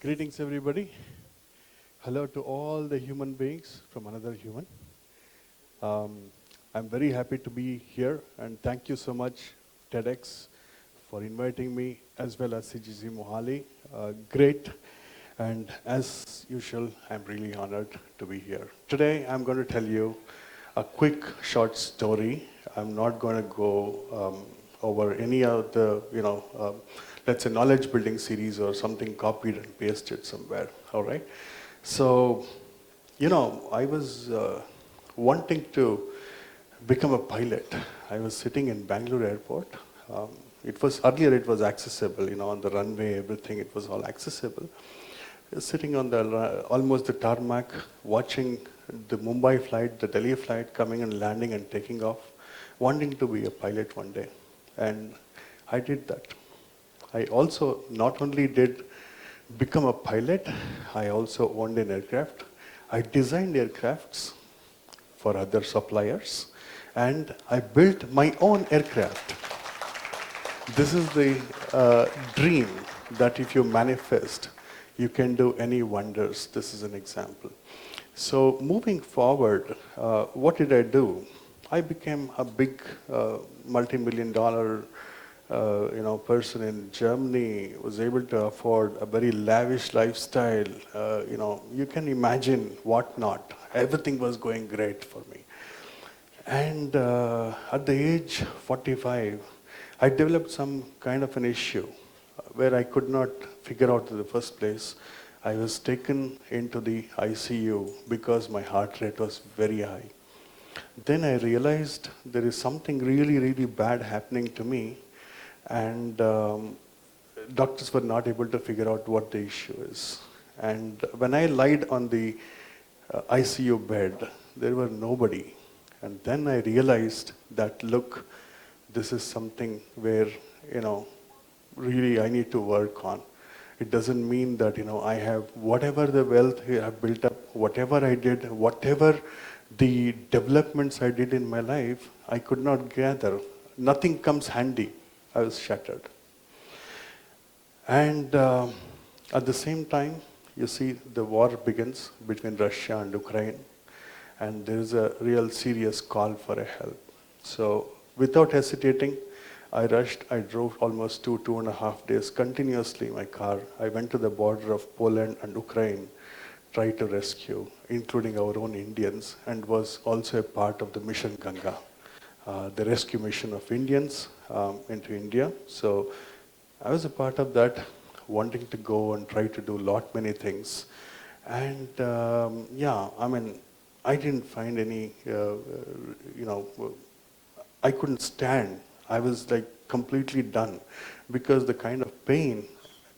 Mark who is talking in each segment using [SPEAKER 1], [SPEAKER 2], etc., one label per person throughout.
[SPEAKER 1] Greetings, everybody. Hello to all the human beings from another human. I'm very happy to be here, and thank you so much, TEDx, for inviting me, as well as CGC Mohali. Great, and as usual, I'm really honored to be here. Today, I'm going to tell you a quick, short story. I'm not going to go over any of the, let's say, knowledge building series or something copied and pasted somewhere, all right? So, I was wanting to become a pilot. I was sitting in Bangalore airport. Earlier it was accessible, on the runway, everything, it was all accessible. I was sitting on almost the tarmac, watching the Mumbai flight, the Delhi flight coming and landing and taking off, wanting to be a pilot one day. And I did that. I also not only did become a pilot, I also owned an aircraft. I designed aircrafts for other suppliers, and I built my own aircraft. This is the dream that if you manifest, you can do any wonders. This is an example. So moving forward, what did I do? I became a big multi-million-dollar person in Germany, was able to afford a very lavish lifestyle. You can imagine what not. Everything was going great for me. And at the age 45, I developed some kind of an issue where I could not figure out in the first place. I was taken into the ICU because my heart rate was very high. Then I realized there is something really, really bad happening to me, and doctors were not able to figure out what the issue is. And when I lied on the ICU bed, there were nobody. And then I realized that, look, this is something where, really I need to work on. It doesn't mean that, I have whatever the wealth I have built up, whatever I did, whatever the developments I did in my life, I could not gather. Nothing comes handy. I was shattered. And at the same time, you see the war begins between Russia and Ukraine, and there is a real serious call for a help. So without hesitating, I rushed. I drove almost 2.5 days continuously in my car. I went to the border of Poland and Ukraine, tried to rescue, including our own Indians, and was also a part of the Mission Ganga, the rescue mission of Indians into India. So I was a part of that, wanting to go and try to do many things. And I didn't find any, I couldn't stand. I was like completely done because the kind of pain,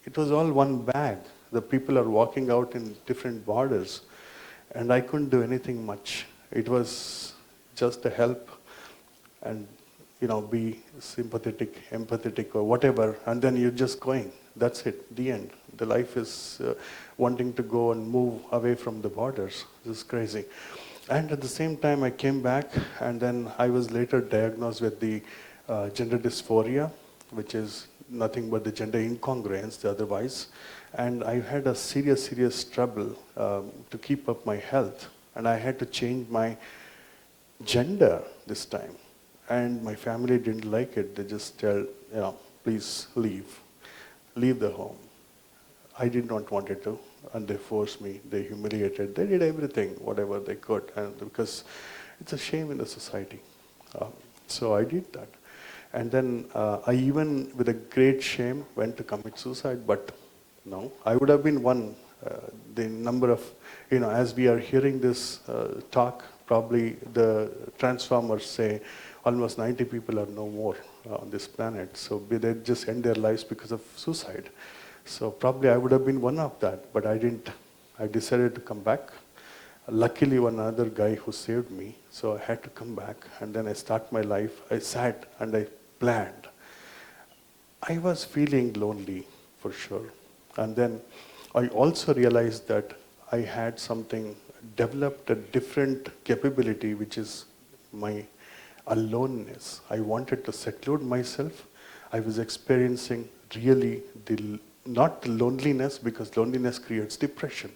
[SPEAKER 1] it was all one bag. The people are walking out in different borders, and I couldn't do anything much. It was just a help and, be sympathetic, empathetic, or whatever, and then you're just going. That's it, the end. The life is wanting to go and move away from the borders. This is crazy. And at the same time, I came back, and then I was later diagnosed with the gender dysphoria, which is nothing but the gender incongruence otherwise. And I had a serious trouble to keep up my health. And I had to change my gender this time. And my family didn't like it. They just tell, please leave the home. I did not want it to, and they forced me, they humiliated, they did everything, whatever they could, and because it's a shame in the society. So I did that. And then I even, with a great shame, went to commit suicide, but no, I would have been one. The number of, as we are hearing this talk, probably the transformers say almost 90 people are no more on this planet. So they just end their lives because of suicide. So probably I would have been one of that, but I didn't. I decided to come back. Luckily, one other guy who saved me, so I had to come back, and then I start my life. I sat and I planned. I was feeling lonely, for sure. And then I also realized that I had something, developed a different capability, which is my aloneness. I wanted to seclude myself. I was experiencing really not the loneliness, because loneliness creates depression.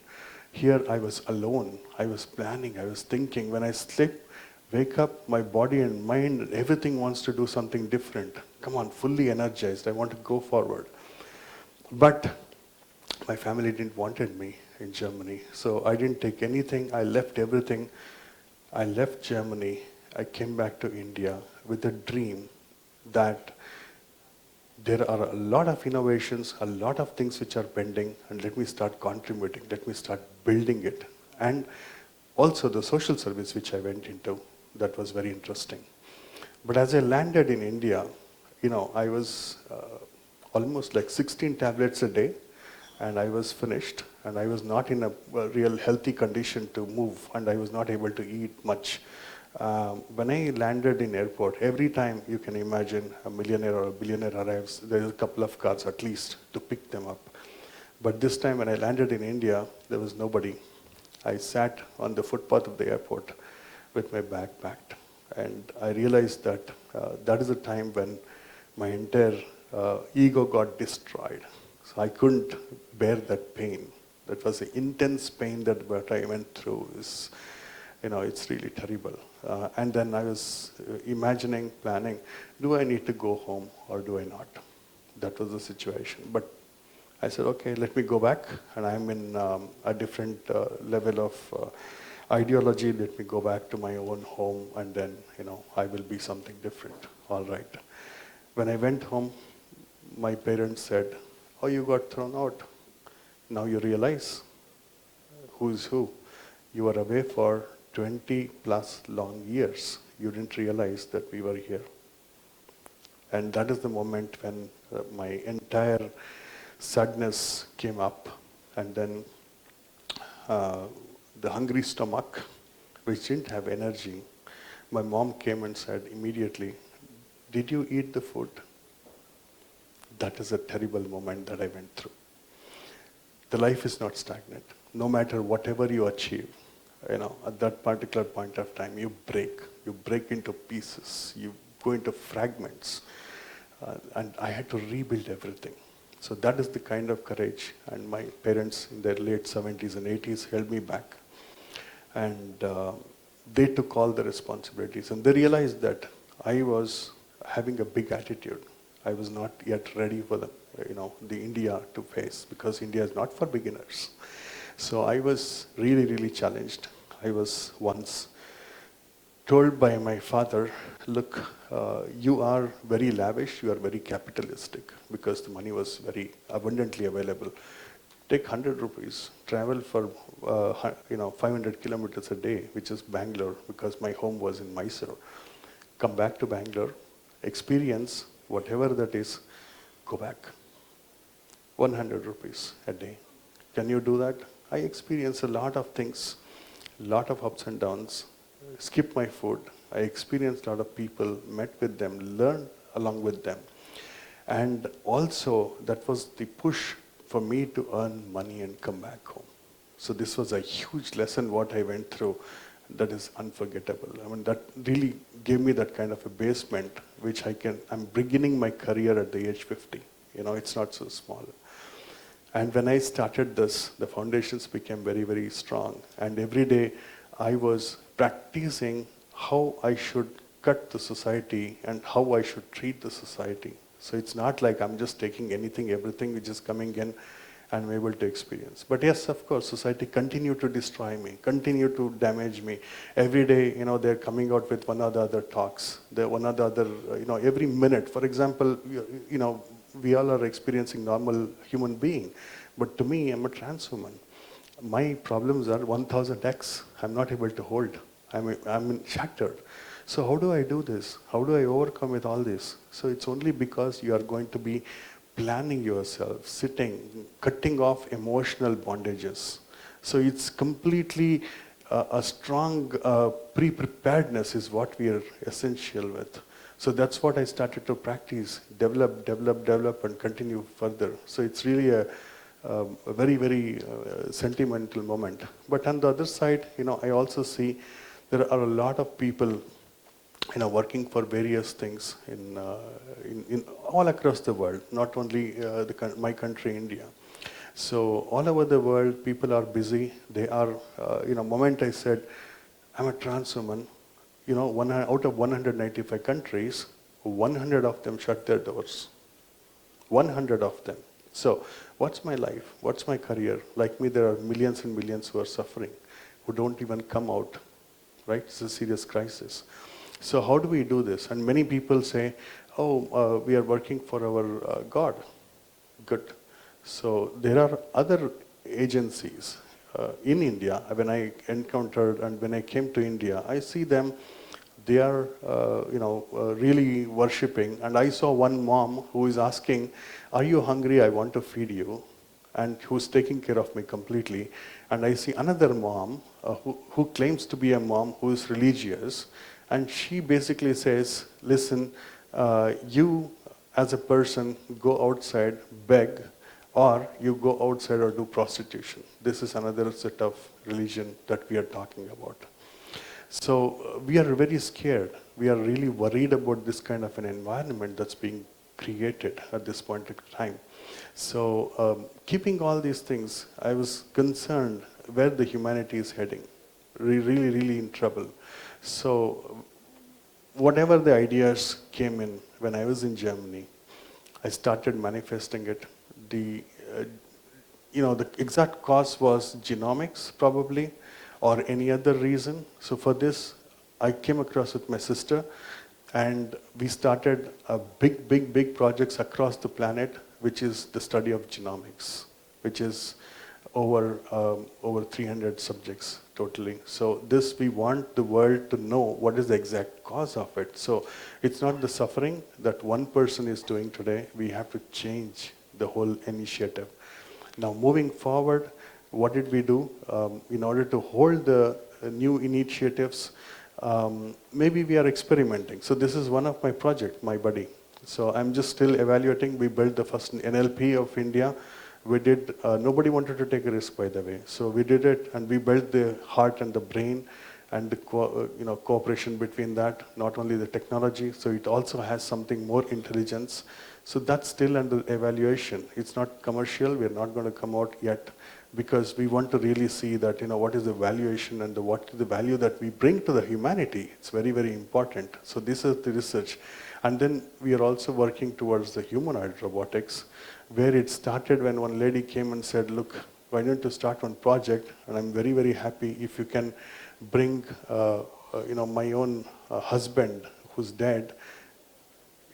[SPEAKER 1] Here I was alone. I was planning, I was thinking. When I sleep, wake up, my body and mind, everything wants to do something different. Come on, fully energized. I want to go forward. But my family didn't wanted me in Germany. So I didn't take anything. I left everything. I left Germany. I came back to India with a dream that there are a lot of innovations, a lot of things which are pending, and let me start contributing, let me start building it. And also the social service which I went into, that was very interesting. But as I landed in India, I was almost like 16 tablets a day, and I was finished, and I was not in a real healthy condition to move, and I was not able to eat much. When I landed in airport, every time you can imagine a millionaire or a billionaire arrives, there is a couple of cars at least to pick them up. But this time when I landed in India, there was nobody. I sat on the footpath of the airport with my bag packed. And I realized that that is a time when my entire ego got destroyed. So I couldn't bear that pain. That was an intense pain that what I went through. It's really terrible. And then I was imagining, planning, do I need to go home or do I not? That was the situation. But I said, okay, let me go back. And I'm in a different level of ideology. Let me go back to my own home, and then, I will be something different. All right. When I went home, my parents said, oh, you got thrown out. Now you realize who's who. You were away for 20 plus long years. You didn't realize that we were here. And that is the moment when my entire sadness came up. And then the hungry stomach, which didn't have energy, my mom came and said immediately, did you eat the food? That is a terrible moment that I went through. The life is not stagnant. No matter whatever you achieve, at that particular point of time, you break into pieces, you go into fragments, and I had to rebuild everything. So that is the kind of courage, and my parents in their late 70s and 80s held me back. And they took all the responsibilities, and they realized that I was having a big attitude. I was not yet ready for the India to face, because India is not for beginners. So I was really, really challenged. I was once told by my father, look, you are very lavish, you are very capitalistic, because the money was very abundantly available. Take 100 rupees, travel for 500 kilometers a day, which is Bangalore, because my home was in Mysore. Come back to Bangalore, experience whatever that is, go back. 100 rupees a day. Can you do that? I experienced a lot of things, a lot of ups and downs, skipped my food. I experienced a lot of people, met with them, learned along with them. And also, that was the push for me to earn money and come back home. So this was a huge lesson what I went through that is unforgettable. I mean, that really gave me that kind of a basement, which I'm beginning my career at the age 50. It's not so small. And when I started this, the foundations became very, very strong. And every day I was practicing how I should cut the society and how I should treat the society. So it's not like I'm just taking anything, everything which is coming in and I'm able to experience. But yes, of course, society continued to destroy me, continue to damage me. Every day, they're coming out with one or the other talks. One or the other, every minute. For example, we all are experiencing normal human being. But to me, I'm a trans woman. My problems are 1000x. I'm not able to hold. I'm shattered. So how do I do this? How do I overcome with all this? So it's only because you are going to be planning yourself, sitting, cutting off emotional bondages. So it's completely a strong pre-preparedness is what we are essential with. So that's what I started to practice, develop, and continue further. So it's really a very, very sentimental moment. But on the other side, I also see there are a lot of people, working for various things in all across the world, not only my country, India. So all over the world, people are busy. They are, moment I said, I'm a trans woman, out of 195 countries, 100 of them shut their doors. 100 of them. So what's my life? What's my career? Like me, there are millions and millions who are suffering, who don't even come out, right? It's a serious crisis. So how do we do this? And many people say, we are working for our God. Good. So there are other agencies in India. When I encountered and when I came to India, I see them. They are, really worshipping. And I saw one mom who is asking, "Are you hungry? I want to feed you," and who's taking care of me completely. And I see another mom who claims to be a mom who is religious, and she basically says, "Listen, you as a person go outside, beg, or you go outside or do prostitution." This is another set of religion that we are talking about. So we are very scared. We are really worried about this kind of an environment that's being created at this point in time. So keeping all these things, I was concerned where the humanity is heading. Really, really in trouble. So whatever the ideas came in when I was in Germany, I started manifesting it. The exact cause was genomics, probably, or any other reason. So for this, I came across with my sister, and we started a big projects across the planet, which is the study of genomics, which is over 300 subjects totally. So this, we want the world to know what is the exact cause of it. So it's not the suffering that one person is doing today. We have to change the whole initiative. Now moving forward, what did we do? In order to hold the new initiatives, maybe we are experimenting. So this is one of my projects, my buddy. So I'm just still evaluating. We built the first NLP of India. We did, nobody wanted to take a risk, by the way. So we did it, and we built the heart and the brain and the cooperation between that, not only the technology, so it also has something more intelligence. So that's still under evaluation. It's not commercial. We're not going to come out yet, because we want to really see that, what is the valuation and what is the value that we bring to the humanity. It's very, very important. So this is the research. And then we are also working towards the humanoid robotics, where it started when one lady came and said, "Look, why don't you start one project?" And I'm very, very happy if you can bring, my own husband who's dead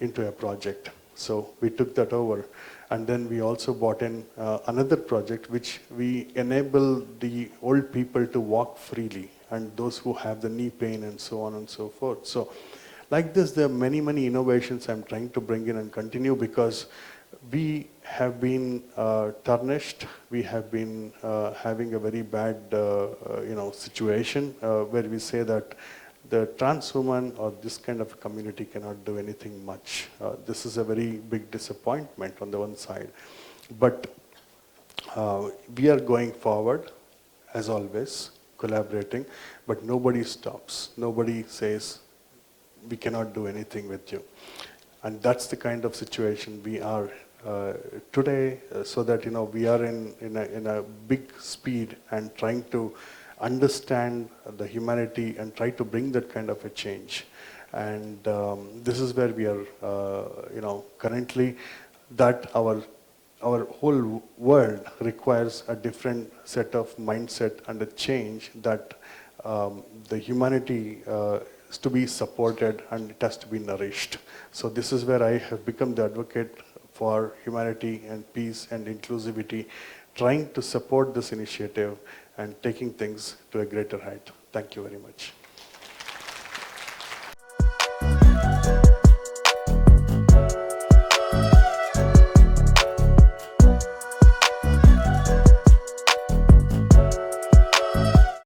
[SPEAKER 1] into a project. So we took that over. And then we also brought in another project, which we enable the old people to walk freely, and those who have the knee pain and so on and so forth. So like this, there are many, many innovations I'm trying to bring in and continue, because we have been tarnished. We have been having a very bad situation where we say that the trans woman or this kind of community cannot do anything much. This is a very big disappointment on the one side. But we are going forward, as always, collaborating, but nobody stops. Nobody says, "We cannot do anything with you." And that's the kind of situation we are today, so that we are in a big speed and trying to understand the humanity and try to bring that kind of a change. And this is where we are, currently, that our whole world requires a different set of mindset and a change, that the humanity is to be supported and it has to be nourished. So this is where I have become the advocate for humanity and peace and inclusivity, trying to support this initiative and taking things to a greater height. Thank you very much.